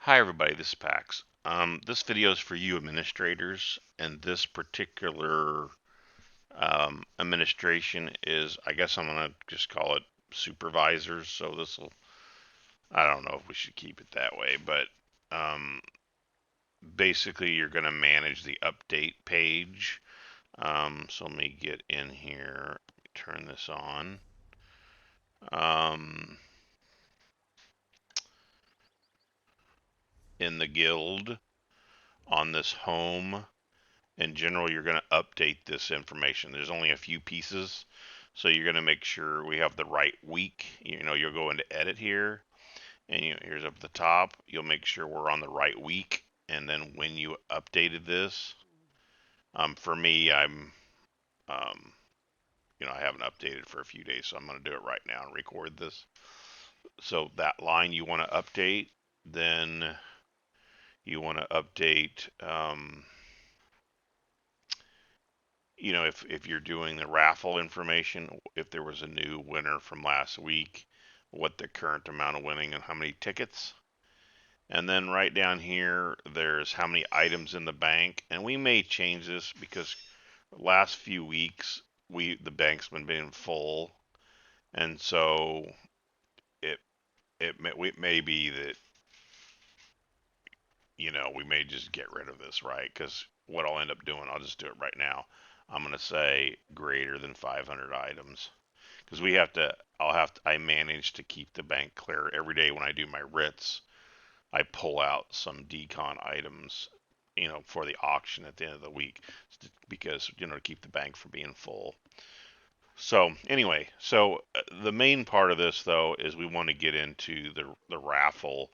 Hi everybody, this is Pax. This video is for you administrators, and this particular administration is, I guess I'm gonna just call it supervisors. So this will, I don't know if we should keep it that way, but um, basically you're gonna manage the update page. So let me get in here, turn this on. Um, in the guild on this home. In general, you're going to update this information. There's only a few pieces, so you're going to make sure we have the right week. You'll go into edit here, and here's up at the top. You'll make sure we're on the right week, and then when you updated this, for me, um, I haven't updated for a few days, so I'm going to do it right now and record this. So that line you want to update, then you want to update. If you're doing the raffle information, if there was a new winner from last week, what the current amount of winning and how many tickets. And then right down here, there's how many items in the bank. And we may change this because last few weeks the bank's been being full, and so it it may be that we may just get rid of this, right? Because what I'll end up doing, I'll just do it right now. I'm gonna say greater than 500 items. Because I manage to keep the bank clear every day when I do my writs. I pull out some decon items, for the auction at the end of the week, because to keep the bank from being full. So anyway, the main part of this though is we want to get into the raffle,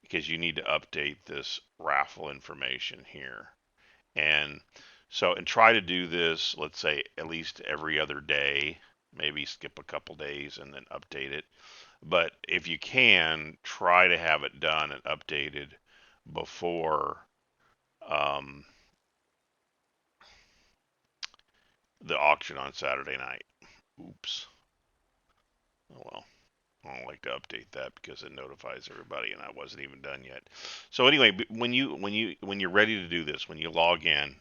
because you need to update this raffle information here. And and try to do this, let's say, at least every other day, maybe skip a couple days and then update it. But if you can, try to have it done and updated before um, the auction on Saturday night. Oops. Oh well. I don't like to update that because it notifies everybody, and I wasn't even done yet. So anyway, when you're ready to do this, when you log in,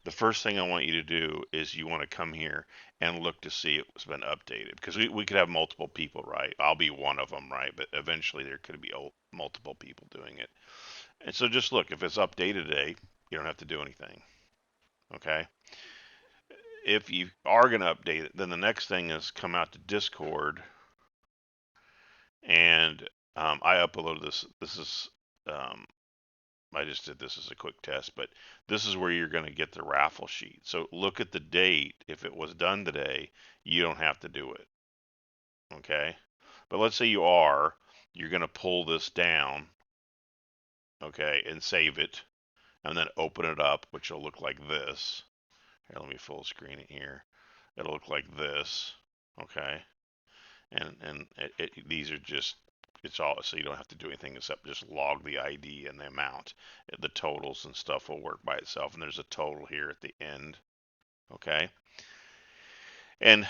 the first thing I want you to do is you want to come here and look to see it's been updated, because we could have multiple people, right? I'll be one of them, right? But eventually there could be multiple people doing it. And so just look, if it's updated today, you don't have to do anything. Okay. If you are going to update it, then the next thing is come out to Discord, and I uploaded this. This is um, I just did this as a quick test, but this is where you're going to get the raffle sheet. So look at the date. If it was done today, you don't have to do it. Okay. But let's say you're going to pull this down, okay, and save it, and then open it up, which will look like this. Here, let me full screen it here. It'll look like this, okay. And these are just, it's all, so you don't have to do anything except just log the ID and the amount. The totals and stuff will work by itself, and there's a total here at the end, okay. And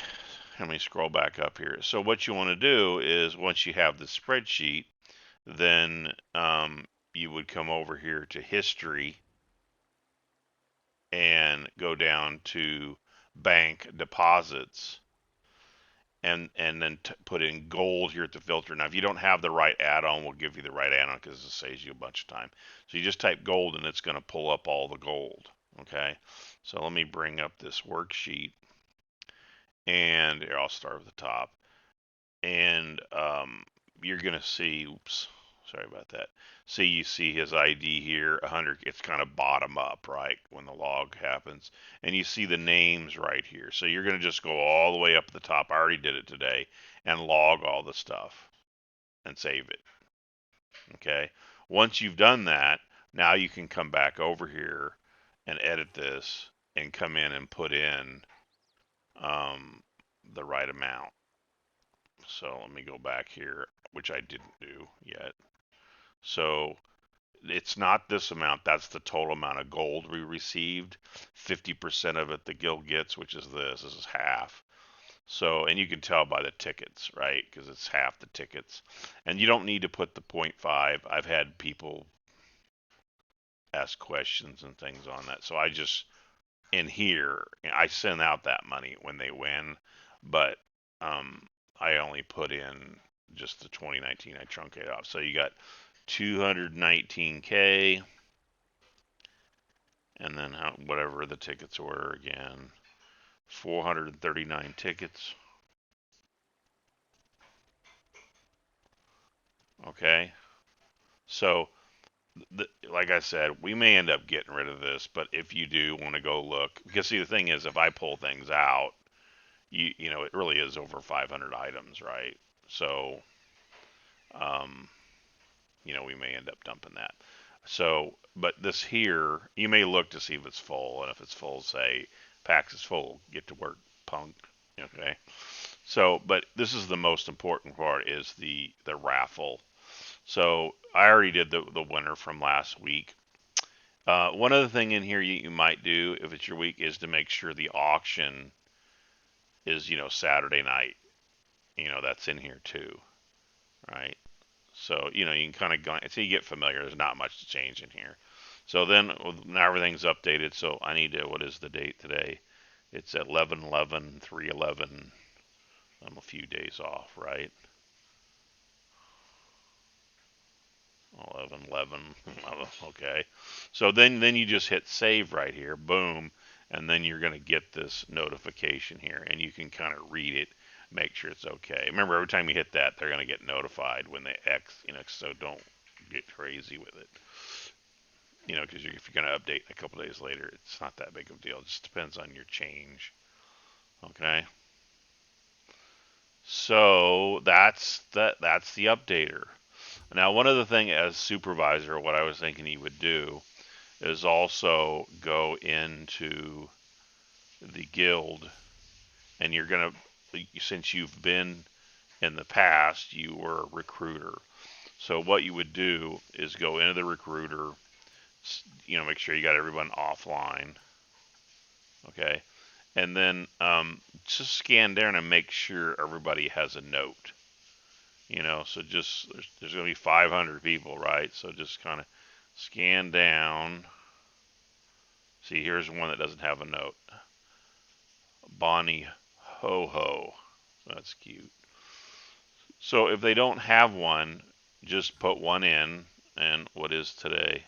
let me scroll back up here. So what you want to do is, once you have the spreadsheet, then you would come over here to history and go down to bank deposits, and then put in gold here at the filter. Now, if you don't have the right add-on, we'll give you the right add-on because it saves you a bunch of time. So you just type gold, and it's going to pull up all the gold. Okay. So let me bring up this worksheet, and here, I'll start with the top. And you're going to see, oops, sorry about that. See, you see his ID here, 100. It's kind of bottom up, right, when the log happens. And you see the names right here. So you're going to just go all the way up to the top. I already did it today, and log all the stuff and save it. Okay. Once you've done that, now you can come back over here and edit this and come in and put in the right amount. So let me go back here, which I didn't do yet. So it's not this amount. That's the total amount of gold we received. 50% of it the guild gets, which is this. This is half. So, and you can tell by the tickets, right? Because it's half the tickets. And you don't need to put the 0.5. I've had people ask questions and things on that. So I just in here I send out that money when they win, but I only put in just the 2019 I truncate off. So you got 219K, and then whatever the tickets were again, 439 tickets. Okay, so like I said, we may end up getting rid of this, but if you do want to go look, because see the thing is, if I pull things out, you know it really is over 500 items, right? So um, you know we may end up dumping that. So, but this here, you may look to see if it's full, and if it's full, say PAX is full, get to work, punk. Okay. So, but this is the most important part is the raffle. So I already did the winner from last week. One other thing in here you might do if it's your week is to make sure the auction is Saturday night. That's in here too, right? So you can kind of go until you get familiar. There's not much to change in here. So then now everything's updated. So I need to. What is the date today? It's at 11/11, 3/11. I'm a few days off, right? 11/11. Okay. So then you just hit save right here. Boom. And then you're going to get this notification here, and you can kind of read it, make sure it's okay. Remember, every time you hit that, they're going to get notified when they so don't get crazy with it. Because if you're going to update a couple days later, it's not that big of a deal. It just depends on your change. Okay. So that's the updater. Now, one other thing as supervisor, what I was thinking you would do is also go into the guild, and you're gonna, since you've been in the past, you were a recruiter. So what you would do is go into the recruiter, make sure you got everyone offline, okay, and then just scan down and make sure everybody has a note. So just there's going to be 500 people, right? So just kind of scan down. See, here's one that doesn't have a note. Bonnie Ho Ho. That's cute. So if they don't have one, just put one in. And what is today?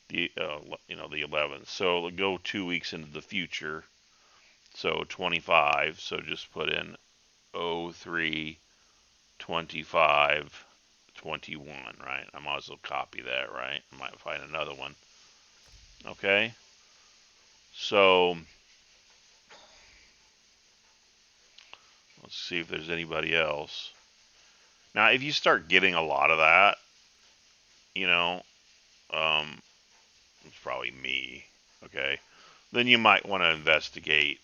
The 11th. So go 2 weeks into the future. So 25. So just put in 03 25 21, right? I might as well copy that, right? I might find another one. Okay. So let's see if there's anybody else. Now, if you start getting a lot of that, you know, um, it's probably me. Okay, then you might want to investigate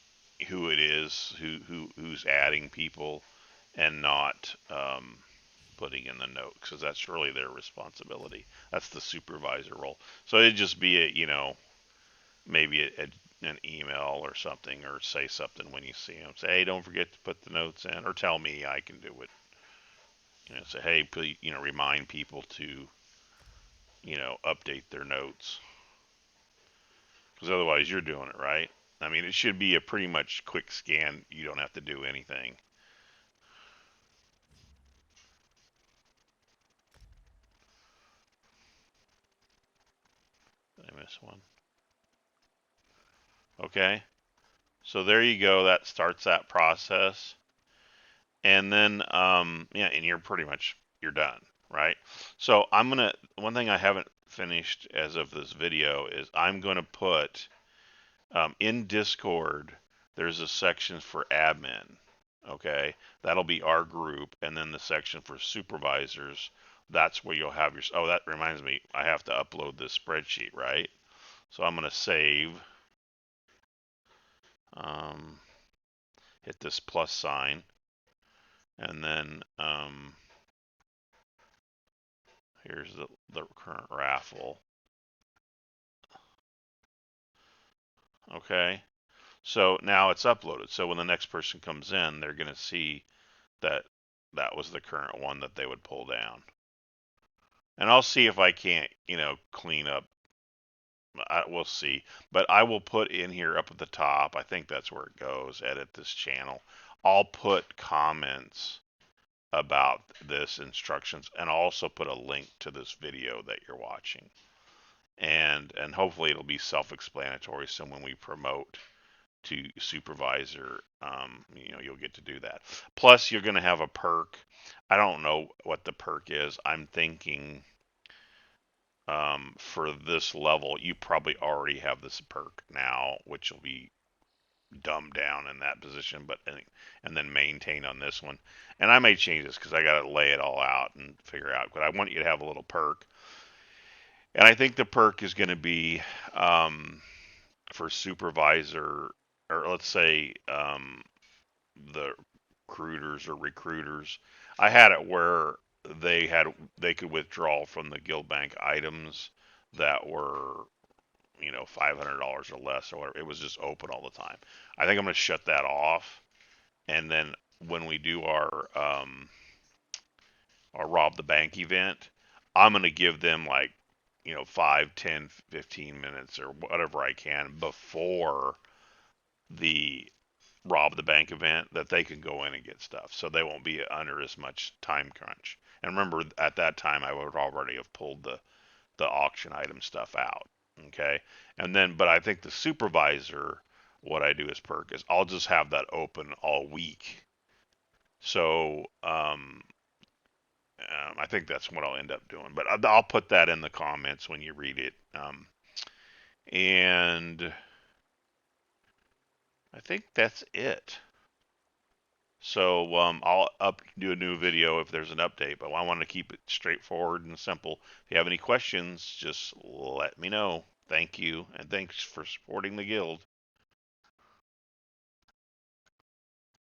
who it is who's adding people and not putting in the note because that's really their responsibility. That's the supervisor role. So it'd just be maybe an email or something, or say something when you see them. Say, hey, don't forget to put the notes in, or tell me I can do it. Say, hey, please, remind people to, update their notes. Because otherwise you're doing it, right? I mean, it should be a pretty much quick scan. You don't have to do anything. Did I miss one? Okay. So there you go. That starts that process. And then, yeah, and you're done, right? So one thing I haven't finished as of this video is I'm going to put in Discord, there's a section for admin. Okay, that'll be our group, and then the section for supervisors. That's where you'll have your. Oh, that reminds me, I have to upload this spreadsheet, right? So I'm gonna save. Um, Hit this plus sign, and then here's the current raffle. Okay, so now it's uploaded. So when the next person comes in, they're gonna see that that was the current one that they would pull down. And I'll see if I can't, clean up we'll see. But I will put in here up at the top. I think that's where it goes. Edit this channel. I'll put comments about this instructions and also put a link to this video that you're watching. And hopefully it'll be self-explanatory. So when we promote to supervisor, you'll get to do that. Plus, you're going to have a perk. I don't know what the perk is. I'm thinking for this level, you probably already have this perk now, which will be dumbed down in that position, but and then maintain on this one. And I may change this because I got to lay it all out and figure out. But I want you to have a little perk, and I think the perk is going to be for supervisor, or let's say the recruiters. I had it where they could withdraw from the guild bank items that were $500 or less or whatever. It was just open all the time. I think I'm going to shut that off, and then when we do our rob the bank event, I'm going to give them like 5, 10, 15 minutes or whatever I can before the rob the bank event that they can go in and get stuff, so they won't be under as much time crunch. And remember, at that time, I would already have pulled the auction item stuff out. Okay, and then, but I think the supervisor, what I do as perk is I'll just have that open all week. So I think that's what I'll end up doing. But I'll put that in the comments when you read it. And I think that's it. So I'll do a new video if there's an update, but I want to keep it straightforward and simple. If you have any questions, just let me know. Thank you, and thanks for supporting the guild.